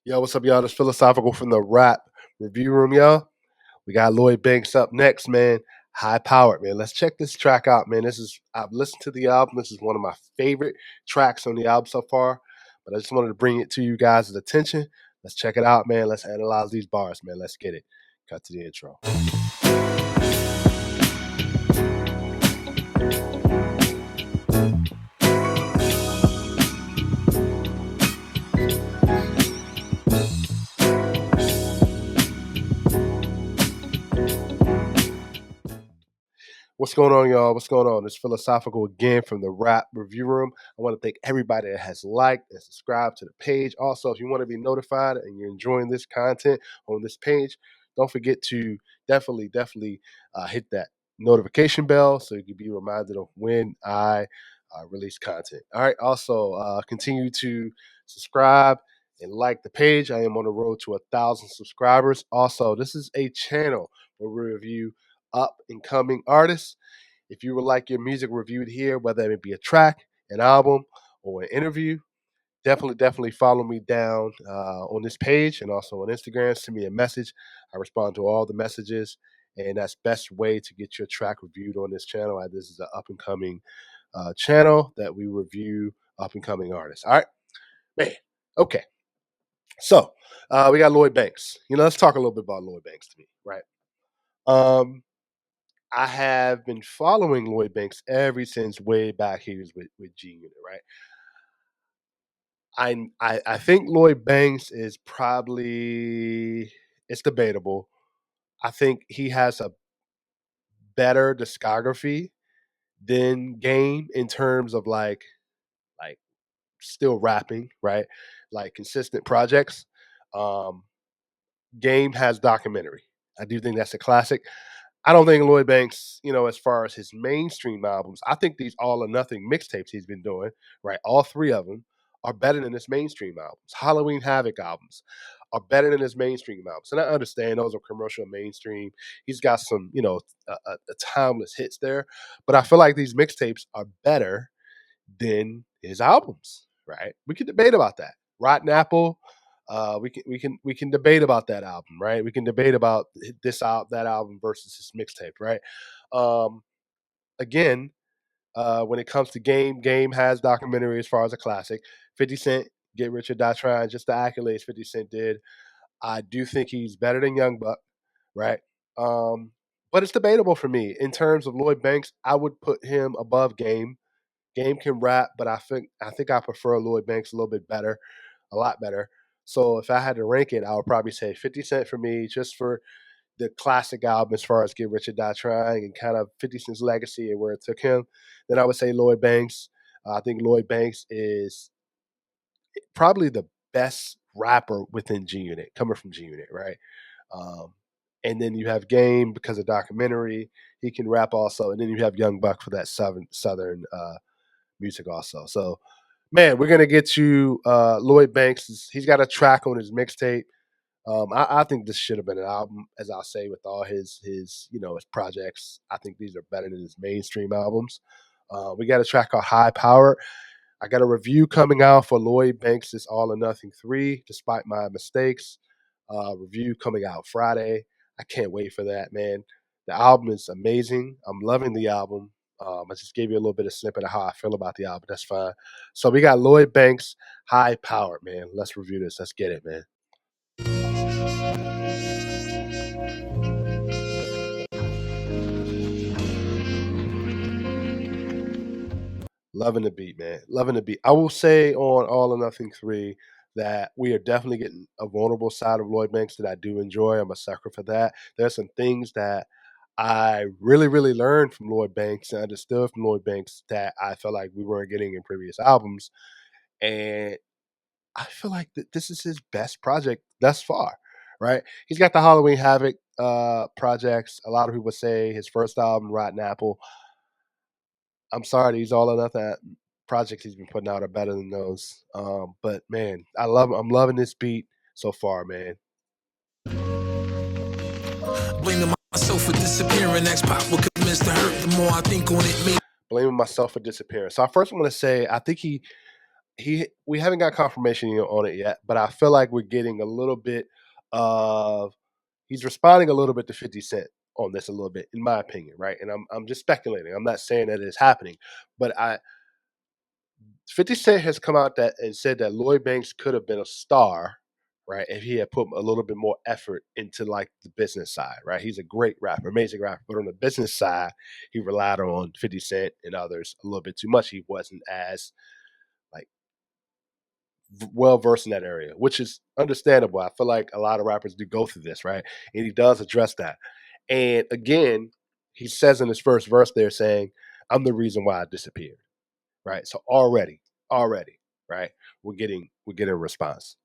Yo, what's up, y'all? This philosophical from the rap review room, y'all. We got Lloyd Banks up next, man. High powered, man. Let's check this track out, man. I've listened to the album. This is one of my favorite tracks on the album so far. But I just wanted to bring it to you guys' attention. Let's check it out, man. Let's analyze these bars, man. Let's get it. Cut to the intro. What's going on, y'all? What's going on? It's Philosophical again from the Rap Review Room. I want to thank everybody that has liked and subscribed to the page. Also, if you want to be notified and you're enjoying this content on this page, don't forget to definitely hit that notification bell so you can be reminded of when I release content. All right. Also, continue to subscribe and like the page. I am on the road to 1,000 subscribers. Also, this is a channel where we review up and coming artists. If you would like your music reviewed here, whether it be a track, an album, or an interview, definitely follow me down on this page and also on Instagram. Send me a message. I respond to all the messages, and that's best way to get your track reviewed on this channel. This is an up and coming channel that we review up and coming artists. All right, man. Okay, so we got Lloyd Banks. Let's talk a little bit about Lloyd Banks to me, right? Um, I have been following Lloyd Banks ever since way back he was with G Unit, right? I think Lloyd Banks is probably it's debatable. I think he has a better discography than Game in terms of like still rapping, right? Like consistent projects. Um, Game has documentary. I do think that's a classic. I don't think Lloyd Banks, as far as his mainstream albums, I think these all or nothing mixtapes he's been doing, right? All three of them are better than his mainstream albums. Halloween Havoc albums are better than his mainstream albums. And I understand those are commercial mainstream. He's got some, a timeless hits there. But I feel like these mixtapes are better than his albums, right? We can debate about that. Rotten Apple, we can debate about that album, right? We can debate about that album versus his mixtape, right? Um, again, when it comes to Game has documentary as far as a classic. 50 Cent, Get Rich or Die Trying, just the accolades 50 Cent did. I do think he's better than Young Buck, right? Um, but it's debatable for me in terms of Lloyd Banks. I would put him above Game. Game can rap, but I think I prefer Lloyd Banks a little bit better, a lot better. So if I had to rank it, I would probably say 50 Cent for me, just for the classic album as far as Get Rich or Die Trying and kind of 50 Cent's legacy and where it took him. Then I would say Lloyd Banks. I think Lloyd Banks is probably the best rapper within G Unit, coming from G Unit, right? Um, and then you have Game because of documentary. He can rap also, and then you have Young Buck for that southern music also. So, man, we're gonna get to Lloyd Banks. He's got a track on his mixtape. I think this should have been an album, as I'll say, with all his projects. I think these are better than his mainstream albums. We got a track called High Power. I got a review coming out for Lloyd Banks' All or Nothing 3, Despite My Mistakes. Review coming out Friday. I can't wait for that, man. The album is amazing. I'm loving the album. I just gave you a little bit of snippet of how I feel about the album. That's fine. So we got Lloyd Banks, High Powered, man. Let's review this. Let's get it, man. Loving the beat, man. Loving the beat. I will say on All or Nothing 3 that we are definitely getting a vulnerable side of Lloyd Banks that I do enjoy. I'm a sucker for that. There's some things that I really learned from Lloyd Banks and understood from Lloyd Banks that I felt like we weren't getting in previous albums. And I feel like this is his best project thus far, right? He's got the Halloween Havoc projects. A lot of people say his first album, Rotten Apple. I'm sorry, these all or nothing projects he's been putting out are better than those. But man, I'm loving this beat so far, man. Blaming myself for disappearing. Next pop will commence to hurt. The more I think on it, me. Blaming myself for disappearing. So I first want to say I think we haven't got confirmation on it yet, but I feel like we're getting a little bit of he's responding a little bit to 50 Cent on this a little bit, in my opinion, right? And I'm just speculating. I'm not saying that it's happening, but I 50 Cent has come out that and said that Lloyd Banks could have been a star, right, if he had put a little bit more effort into like the business side, right? He's a great rapper, amazing rapper, but on the business side, he relied on 50 Cent and others a little bit too much. He wasn't as like well versed in that area, which is understandable. I feel like a lot of rappers do go through this, right? And he does address that. And again, he says in his first verse there saying, I'm the reason why I disappeared. Right. So already, right, we're getting a response.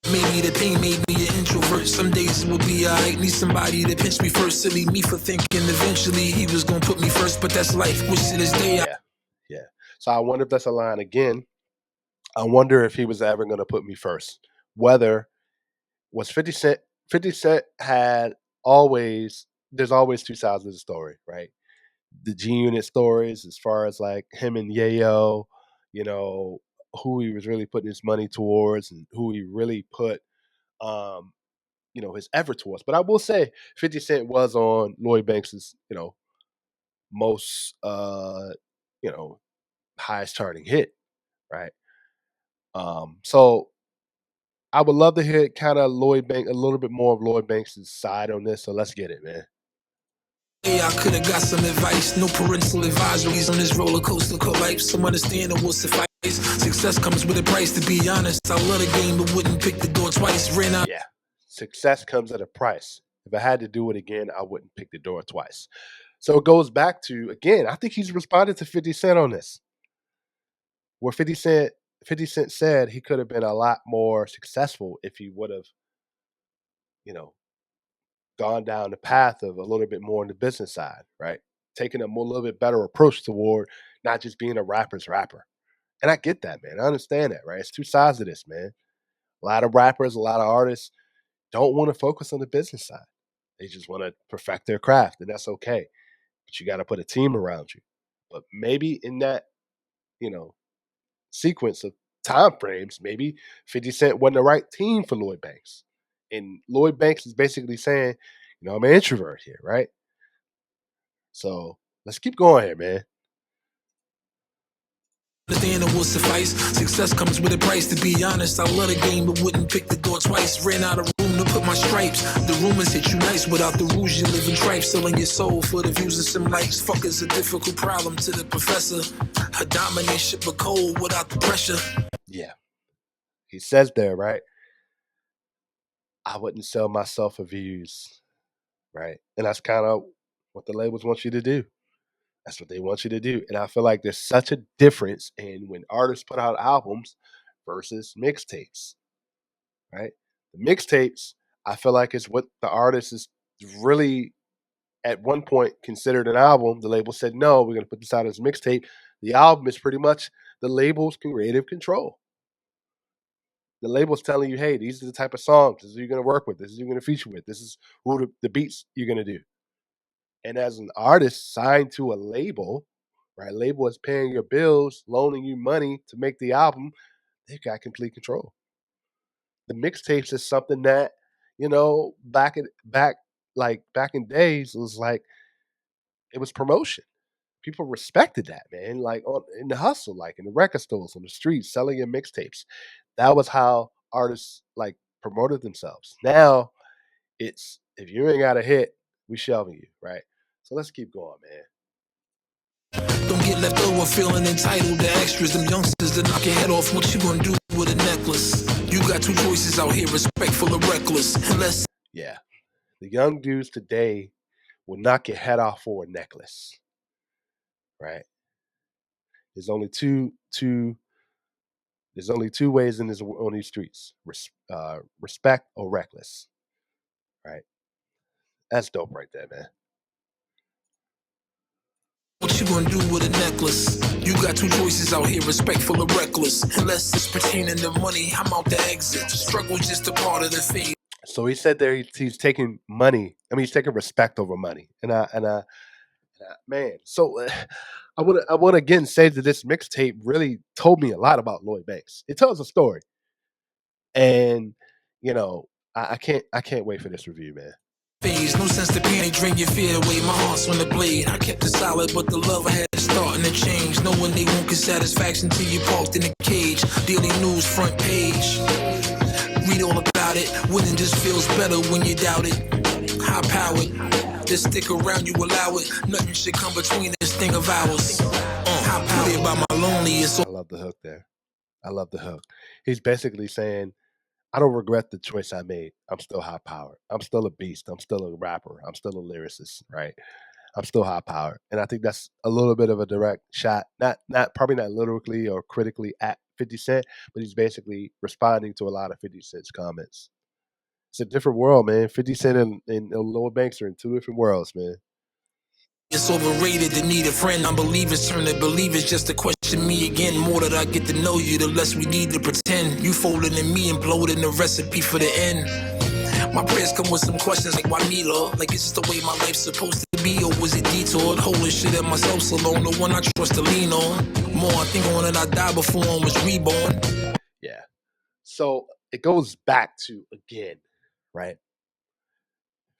Maybe the pain made me an introvert. Some days it will be alright. Need somebody to pinch me first. Silly me for thinking eventually he was gonna put me first, but that's life. Wish to this day. Yeah. Yeah. So I wonder if that's a line again. I wonder if he was ever gonna put me first. Whether was 50 Cent 50 Cent had always there's always two sides of the story, right? The G Unit stories as far as like him and Yayo, you know, who he was really putting his money towards and who he really put um, his effort towards. But I will say 50 Cent was on Lloyd Banks's, most you know, highest charting hit, right? So I would love to hear kind of Lloyd Banks a little bit more of Lloyd Banks' side on this. So let's get it, man. Yeah, I could have got some advice. No parental advisories on this roller coaster called life. Some understanding will suffice. Success comes with a price, to be honest. I love the game, but wouldn't pick the door twice. Ran out. Yeah. Success comes at a price. If I had to do it again, I wouldn't pick the door twice. So it goes back to again, I think he's responded to 50 Cent on this. Where 50 Cent said he could have been a lot more successful if he would have, you know, gone down the path of a little bit more on the business side, right? Taking a little bit better approach toward not just being a rapper's rapper. And I get that, man. I understand that, right? It's two sides of this, man. A lot of rappers, a lot of artists don't want to focus on the business side. They just want to perfect their craft, and that's okay. But you got to put a team around you. But maybe in that, you know, sequence of time frames, maybe 50 Cent wasn't the right team for Lloyd Banks. And Lloyd Banks is basically saying, I'm an introvert here, right? So let's keep going here, man. Understanding will suffice. Success comes with a price, to be honest. I love the game, but wouldn't pick the door twice. Ran out of room to put my stripes. The rumors hit you nice without the rouge. You live in tripe, selling your soul for the views of some likes. Fuck is a difficult problem to the professor. Her domination, but cold without the pressure. Yeah. He says there, right? I wouldn't sell myself for views, right? And that's kind of what the labels want you to do. That's what they want you to do. And I feel like there's such a difference in when artists put out albums versus mixtapes, right? The mixtapes, I feel like is what the artist is really at one point considered an album. The label said, no, we're going to put this out as a mixtape. The album is pretty much the label's creative control. The label's telling you, hey, these are the type of songs. This is who you're going to work with. This is who you're going to feature with. This is who the beats you're going to do. And as an artist signed to a label, right? Label is paying your bills, loaning you money to make the album. They've got complete control. The mixtapes is something that, back in days was like it was promotion. People respected that, man. Like in the hustle, like in the record stores, on the streets, selling your mixtapes. That was how artists like promoted themselves. Now it's if you ain't got a hit, we shelving you, right? So let's keep going, man. Don't get left over feeling entitled to extras. Them youngsters that knock your head off. What you gonna do with a necklace? You got two choices out here, respectful or reckless. Unless Yeah. The young dudes today will knock your head off for a necklace. Right? There's only two ways in this on these streets. Respect or reckless. Right? That's dope right there, man. what you gonna do with a necklace? You got two choices out here, respectful or reckless. Unless it's pertaining to money, I'm out to exit. Struggle's just a part of the thing. So he said there he's taking money. I mean, he's taking respect over money. And I man, so I want to again say that this mixtape really told me a lot about Lloyd Banks. It tells a story, and you know, I can't wait for this review, man. Phase, no sense to panic, drain your fear away. My heart's on the blade. I kept it solid, but the love I had is starting to change. Knowing they won't get satisfaction till you parked in a cage. Daily news front page. Read all about it. Winning just feels better when you doubt it. High powered. Just stick around, you allow it. Nothing should come between this thing of ours. High powered by my lonely. It's I love the hook there. I love the hook. He's basically saying, I don't regret the choice I made. I'm still high powered. I'm still a beast. I'm still a rapper. I'm still a lyricist, right? I'm still high powered. And I think that's a little bit of a direct shot, not probably not literally or critically at 50 Cent, but he's basically responding to a lot of 50 Cent's comments. It's a different world, man. 50 Cent and Lloyd Banks are in two different worlds, man. It's overrated to need a friend. Unbelievers turn to believers just to question me again. More that I get to know you, the less we need to pretend. You folding in me and bloating the recipe for the end. My prayers come with some questions like why me, Lord? Like is this the way my life's supposed to be, or was it detoured? Holding shit at myself so long, the one I trust to lean on. More I think on it, I die before I was reborn. Yeah. So it goes back to again, right?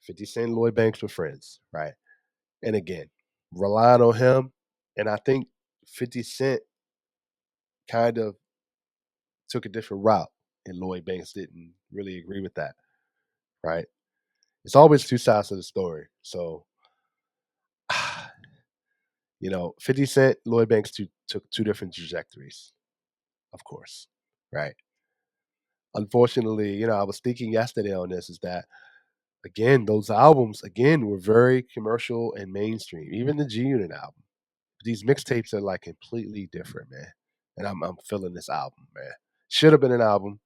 50 Cent and Lloyd Banks were friends, right? And again, relying on him. And I think 50 Cent kind of took a different route, and Lloyd Banks didn't really agree with that, right? It's always two sides of the story. So, 50 Cent, Lloyd Banks took two different trajectories, of course, right? Unfortunately, I was thinking yesterday on this is that, again, those albums, again, were very commercial and mainstream, even the G Unit album. These mixtapes are like completely different, man. And I'm feeling this album, man. Should have been an album,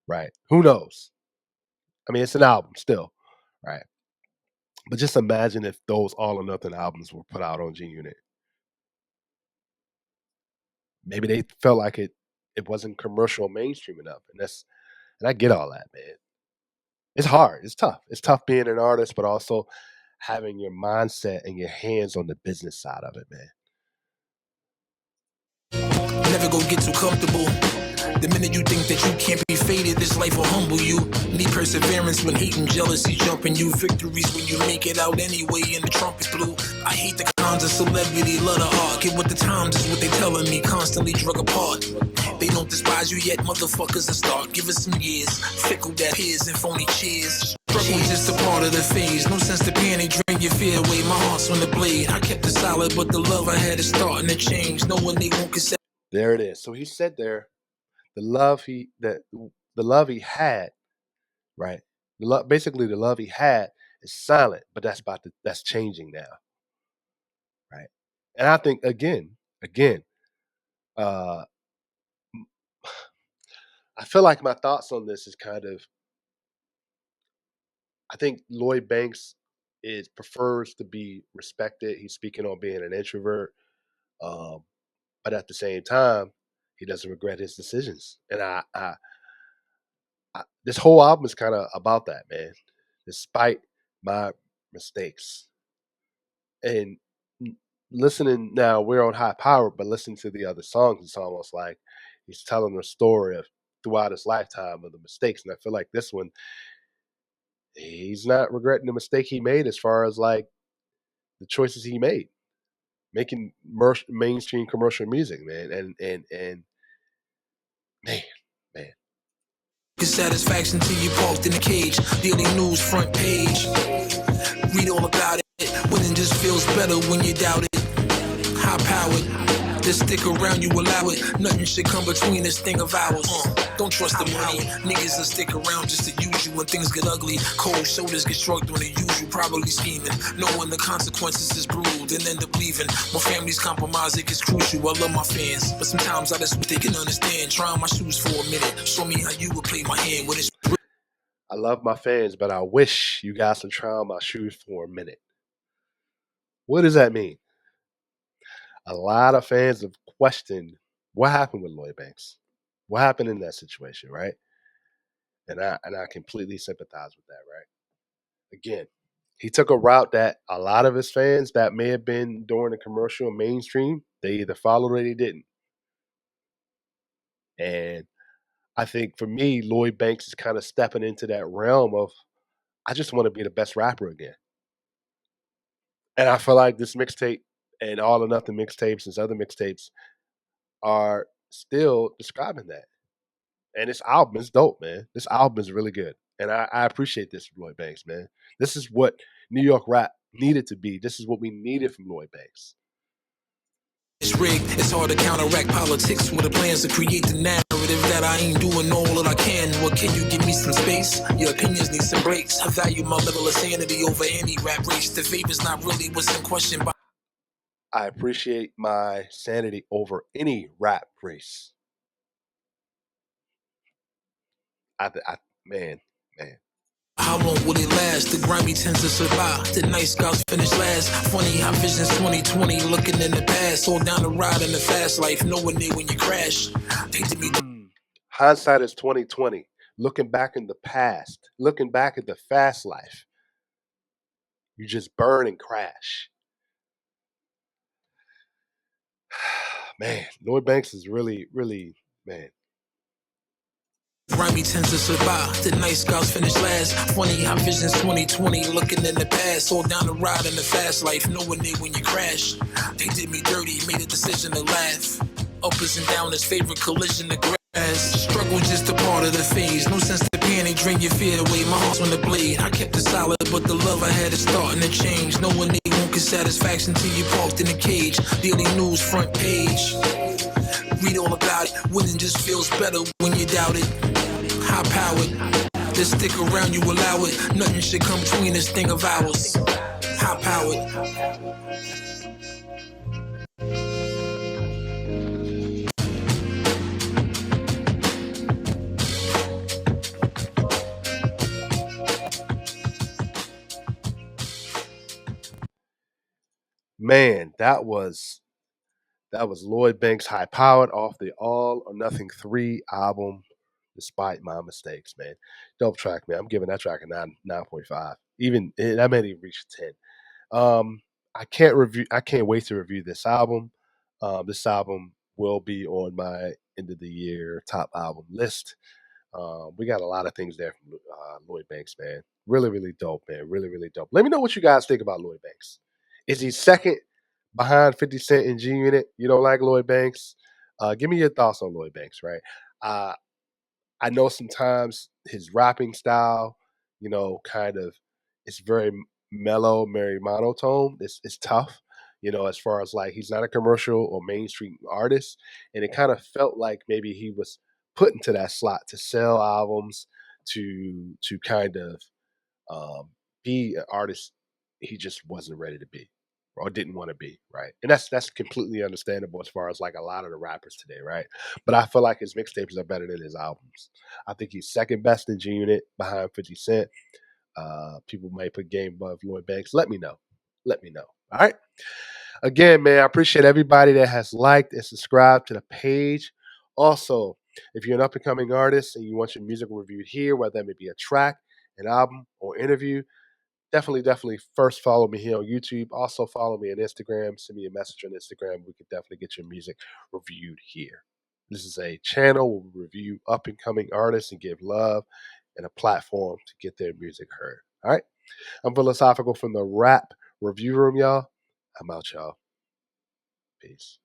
right? Who knows? I mean, it's an album still, right? But just imagine if those all or nothing albums were put out on G Unit. Maybe they felt like it wasn't commercial mainstream enough. And I get all that, man. It's hard. It's tough. It's tough being an artist, but also having your mindset and your hands on the business side of it, man. Never gonna get too comfortable. The minute you think that you can't be faded, this life will humble you. Need perseverance when hate and jealousy jumping you. Victories when you make it out anyway and the trumpet blew. I hate the cons of celebrity, love the art. Get with the times is what they telling me, constantly drug apart. They don't despise you yet, motherfuckers, a start. Give us some years, fickle that peers and phony cheers. Struggle's just a part of the phase. No sense to panic, drain your fear away. My heart's on the blade. I kept it solid, but the love I had is starting to change. Knowing they won't consent. There it is. So he said there, the love he had, right? Basically the love he had is silent, but that's changing now, right? And I think again, uh I feel like my thoughts on this is kind of, I think Lloyd Banks is prefers to be respected. He's speaking on being an introvert, um, but at the same time, he doesn't regret his decisions. And this whole album is kind of about that, man. Despite my mistakes, and listening now, we're on high power, but listening to the other songs, it's almost like he's telling a story of throughout his lifetime of the mistakes. And I feel like this one, he's not regretting the mistake he made as far as like the choices he made, making mainstream commercial music, man. And man, man, Satisfaction till you parked in a cage. Daily news front page. Read all about it. Winning just feels better when you doubt it. High powered. Just stick around, you allow it. Nothing should come between this thing of ours. Don't trust the money. Niggas will stick around just to use you when things get ugly. Cold shoulders get shrugged when the usual, probably scheming. Knowing the consequences is brewed and end up leaving. My family's compromise, it gets crucial. I love my fans, but sometimes I just wish they can understand. Try on my shoes for a minute. Show me how you would play my hand when it's. I love my fans, but I wish you guys would try on my shoes for a minute. What does that mean? A lot of fans have questioned what happened with Lloyd Banks. What happened in that situation, right? And I completely sympathize with that, right? Again, He took a route that a lot of his fans that may have been during the commercial mainstream, they either followed or they didn't. And I think for me, Lloyd Banks is kind of stepping into that realm of I just want to be the best rapper again. And I feel like this mixtape and all or nothing mixtapes and his other mixtapes are still describing that. And this album is dope, man. This album is really good. And I appreciate this from Lloyd Banks, man. This is what New York rap needed to be. This is what we needed from Lloyd Banks. It's rigged, it's hard to counteract politics with the plans to create the narrative that I ain't doing all that I can. What can you give me some space? Your opinions need some breaks. I value my level of sanity over any rap race. The favor's not really what's in question. I appreciate my sanity over any rap race. Man. How long will it last? The grimy tends to survive. The nice guys finish last. Funny how vision's 2020, looking in the past. All down the ride in the fast life, nowhere near when you crash. Hindsight is 2020. Looking back in the past, looking back at the fast life, you just burn and crash. Man, Lloyd Banks is really, really, man. Grimy tends to survive. The nice guys finish last. Funny how vision's 2020, looking in the past. All down the ride in the fast life, nowhere near when you crash. They did me dirty, made a decision to laugh. Uppers and downers, favorite collision to grass. Struggle just a part of the phase. No sense to panic, drain your fear away. My heart's on the blade. I kept it solid, but the love I had is starting to change. No one won't get satisfaction till you parked in a cage. Daily news front page. Read all about it. Winning just feels better when you doubt it. High powered. Just stick around, you allow it. Nothing should come between this thing of ours. High powered. Man, that was Lloyd Banks High Powered off the All or Nothing 3 album, Despite My Mistakes, man. Dope track, man. I'm giving that track a 9.5. Even that may even reach 10. I can't wait to review this album. This album will be on my end of the year top album list. We got a lot of things there from Lloyd Banks, man. Really, really dope, man. Really, really dope. Let me know what you guys think about Lloyd Banks. Is he second behind 50 Cent in G Unit? You don't like Lloyd Banks? Give me your thoughts on Lloyd Banks, right? I know sometimes his rapping style, kind of, it's very mellow, very monotone. It's tough, as far as like he's not a commercial or mainstream artist, and it kind of felt like maybe he was put into that slot to sell albums, to kind of be an artist he just wasn't ready to be or didn't want to be, right? And that's completely understandable as far as like a lot of the rappers today, right? But I feel like his mixtapes are better than his albums. I think he's second best in G Unit behind 50 Cent. People may put Game above Lloyd Banks. Let me know. Let me know. All right. Again, man, I appreciate everybody that has liked and subscribed to the page. Also, if you're an up and coming artist and you want your music reviewed here, whether that may be a track, an album, or interview, definitely first follow me here on YouTube. Also follow me on Instagram. Send me a message on Instagram. We could definitely get your music reviewed here. This is a channel where we review up and coming artists and give love and a platform to get their music heard. All right. I'm Philosophical from the Rap Review Room, y'all. I'm out, y'all. Peace.